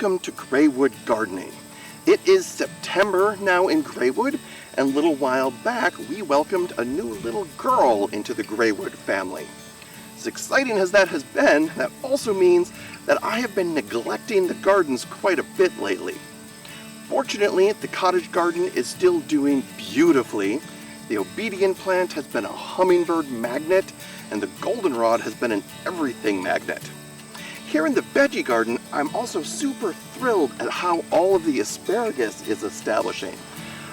welcome to Graywood Gardening. It is September now in Graywood, and a little while back we welcomed a new little girl into the Graywood family. As exciting as that has been, that also means that I have been neglecting the gardens quite a bit lately. Fortunately, the cottage garden is still doing beautifully. The obedient plant has been a hummingbird magnet, and the goldenrod has been an everything magnet. Here in the veggie garden, I'm also super thrilled at how all of the asparagus is establishing.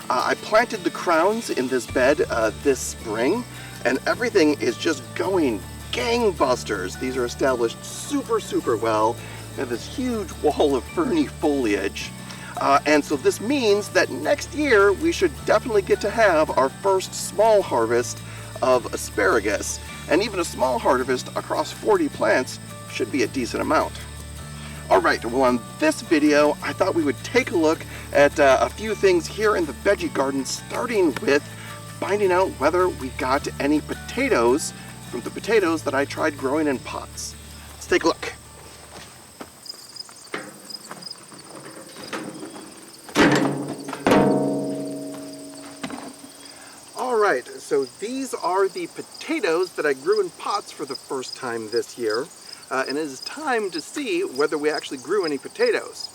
I planted the crowns in this bed this spring, and everything is just going gangbusters. These are established super well. They have this huge wall of ferny foliage. And so this means that next year we should definitely get to have our first small harvest of asparagus. And even a small harvest across 40 plants should be a decent amount. Alright, well on this video I thought we would take a look at a few things here in the veggie garden, starting with finding out whether we got any potatoes from the potatoes that I tried growing in pots. Let's take a look. Alright, so these are the potatoes that I grew in pots for the first time this year. And it is time to see whether we actually grew any potatoes.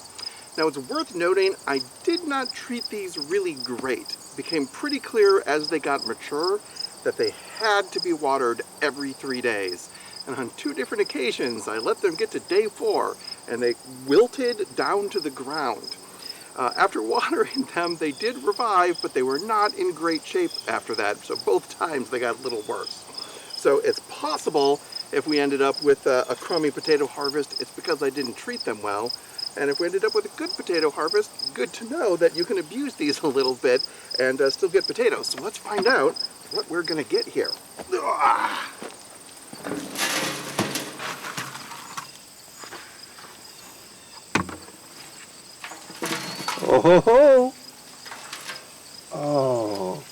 Now it's worth noting I did not treat these really great. It became pretty clear as they got mature that they had to be watered every 3 days. And on 2 different occasions I let them get to day 4 and they wilted down to the ground. After watering them they did revive, but they were not in great shape after that, so both times they got a little worse. So it's possible if we ended up with a crummy potato harvest, it's because I didn't treat them well. And if we ended up with a good potato harvest, good to know that you can abuse these a little bit and still get potatoes. So let's find out what we're gonna get here. Oh ho ho! Oh,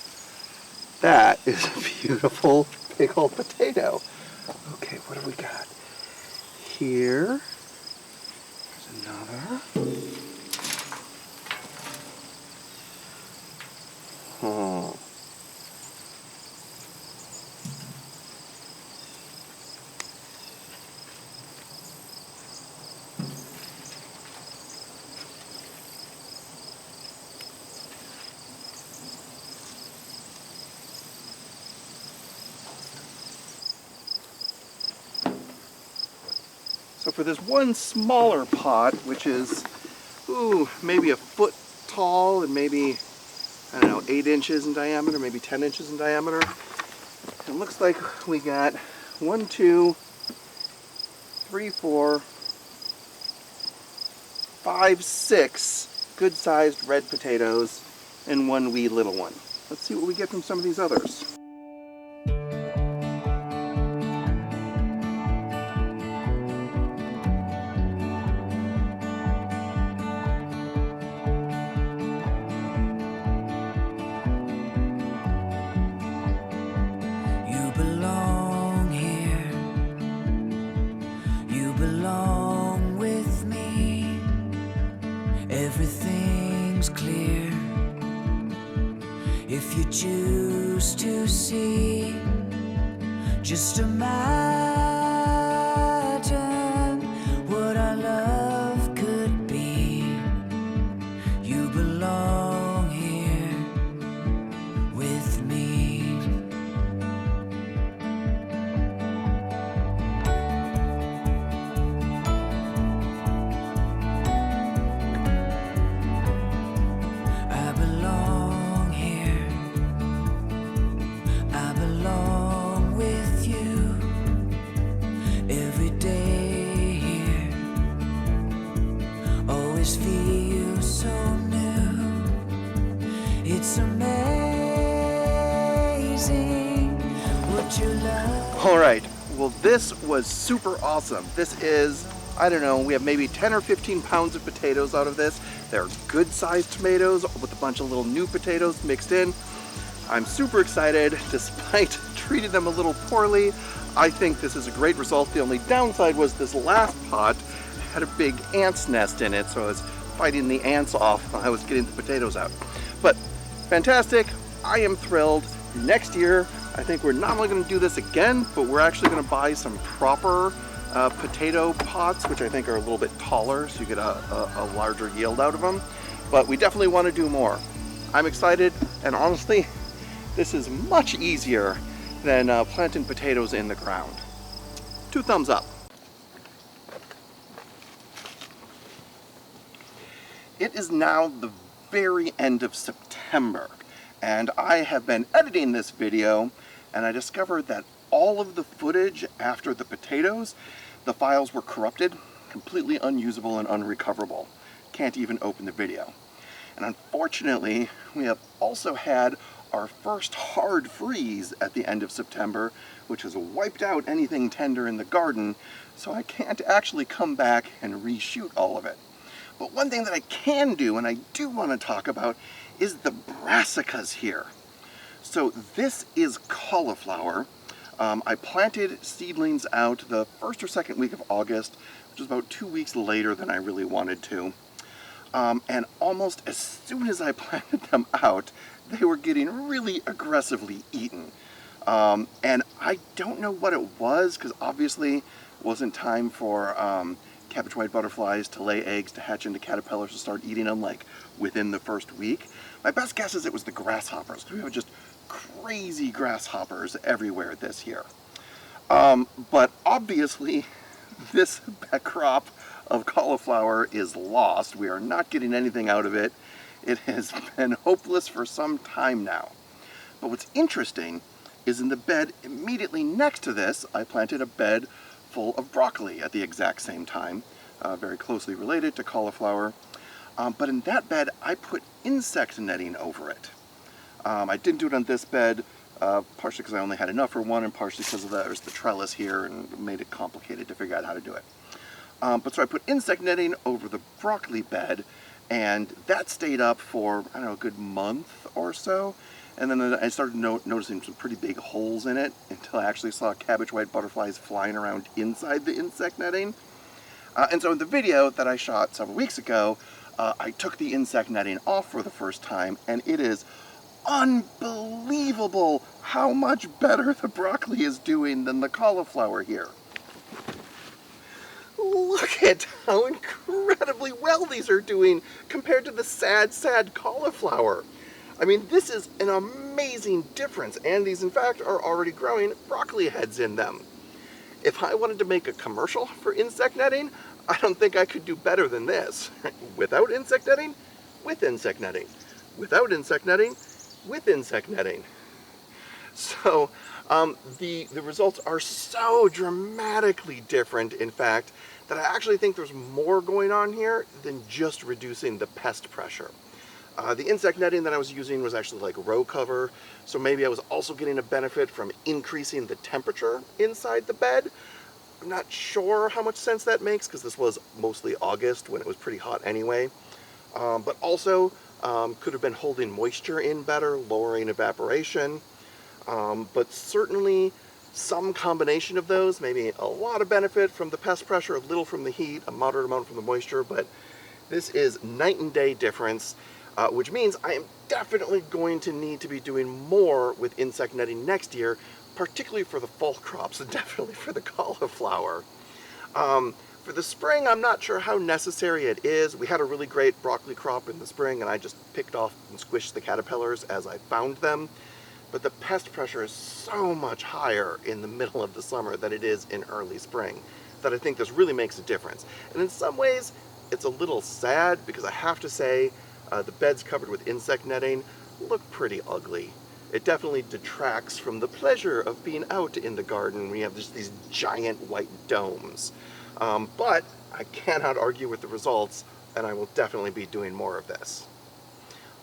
that is a beautiful big old potato. Okay, what do we got? Here, there's another. Oh. So for this one smaller pot, which is, maybe a foot tall and maybe, 8 inches in diameter, maybe 10 inches in diameter, it looks like we got 1, 2, 3, 4, 5, 6 good-sized red potatoes and 1 wee little one. Let's see what we get from some of these others. Everything's clear if you choose to see. Just imagine what our love could be. You belong here with me. Feels so new. It's amazing what you love. Alright, well this was super awesome. This is, I don't know, we have maybe 10 or 15 pounds of potatoes out of this. They're good sized tomatoes with a bunch of little new potatoes mixed in. I'm super excited despite treating them a little poorly. I think this is a great result. The only downside was this last pot had a big ant's nest in it, so I was fighting the ants off while I was getting the potatoes out. But fantastic, I am thrilled. Next year, I think we're not only going to do this again, but we're actually going to buy some proper potato pots, which I think are a little bit taller, so you get a larger yield out of them. But we definitely want to do more. I'm excited, and honestly, this is much easier than planting potatoes in the ground. 2 thumbs up. It is now the very end of September, and I have been editing this video, and I discovered that all of the footage after the potatoes, the files were corrupted, completely unusable and unrecoverable. Can't even open the video. And unfortunately, we have also had our first hard freeze at the end of September, which has wiped out anything tender in the garden, so I can't actually come back and reshoot all of it. But one thing that I can do, and I do want to talk about, is the brassicas here. So this is cauliflower. I planted seedlings out the 1st or 2nd week of August, which is about 2 weeks later than I really wanted to. And almost as soon as I planted them out, they were getting really aggressively eaten. And I don't know what it was, because obviously it wasn't time for cabbage white butterflies to lay eggs, to hatch into caterpillars, to start eating them like within the 1st week. My best guess is it was the grasshoppers, because we have just crazy grasshoppers everywhere this year. But obviously this crop of cauliflower is lost. We are not getting anything out of it. It has been hopeless for some time now. But what's interesting is in the bed immediately next to this, I planted a bed full of broccoli at the exact same time, very closely related to cauliflower. But in that bed, I put insect netting over it. I didn't do it on this bed, partially because I only had enough for one, and partially because there's the trellis here and it made it complicated to figure out how to do it. But so I put insect netting over the broccoli bed, and that stayed up for, I don't know, a good month or so. And then I started noticing some pretty big holes in it until I actually saw cabbage white butterflies flying around inside the insect netting. And so in the video that I shot several weeks ago, I took the insect netting off for the first time, and it is unbelievable how much better the broccoli is doing than the cauliflower here. Look at how incredibly well these are doing compared to the sad, sad cauliflower. I mean, this is an amazing difference, and these in fact are already growing broccoli heads in them. If I wanted to make a commercial for insect netting, I don't think I could do better than this. Without insect netting, with insect netting. Without insect netting, with insect netting. So the results are so dramatically different, in fact, that I actually think there's more going on here than just reducing the pest pressure. The insect netting that I was using was actually like row cover, so maybe I was also getting a benefit from increasing the temperature inside the bed. I'm not sure how much sense that makes, because this was mostly August when it was pretty hot anyway. But also could have been holding moisture in better, lowering evaporation. But certainly some combination of those, maybe a lot of benefit from the pest pressure, a little from the heat, a moderate amount from the moisture, but this is night and day difference. Which means I am definitely going to need to be doing more with insect netting next year, particularly for the fall crops and definitely for the cauliflower. For the spring, I'm not sure how necessary it is. We had a really great broccoli crop in the spring, and I just picked off and squished the caterpillars as I found them. But the pest pressure is so much higher in the middle of the summer than it is in early spring, that I think this really makes a difference. And in some ways, it's a little sad, because I have to say, the beds covered with insect netting look pretty ugly. It definitely detracts from the pleasure of being out in the garden when you have just these giant white domes. But I cannot argue with the results, and I will definitely be doing more of this.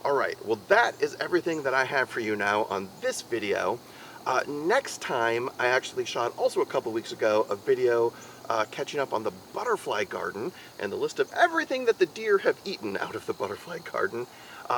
Alright, well that is everything that I have for you now on this video. Next time, I actually shot also a couple weeks ago a video catching up on the butterfly garden and the list of everything that the deer have eaten out of the butterfly garden.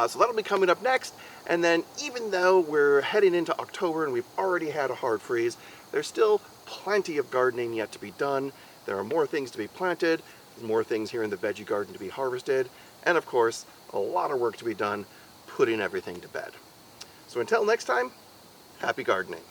So that'll be coming up next, and then even though we're heading into October and we've already had a hard freeze, there's still plenty of gardening yet to be done. There are more things to be planted, There's more things here in the veggie garden to be harvested, and of course, a lot of work to be done putting everything to bed. So until next time, happy gardening.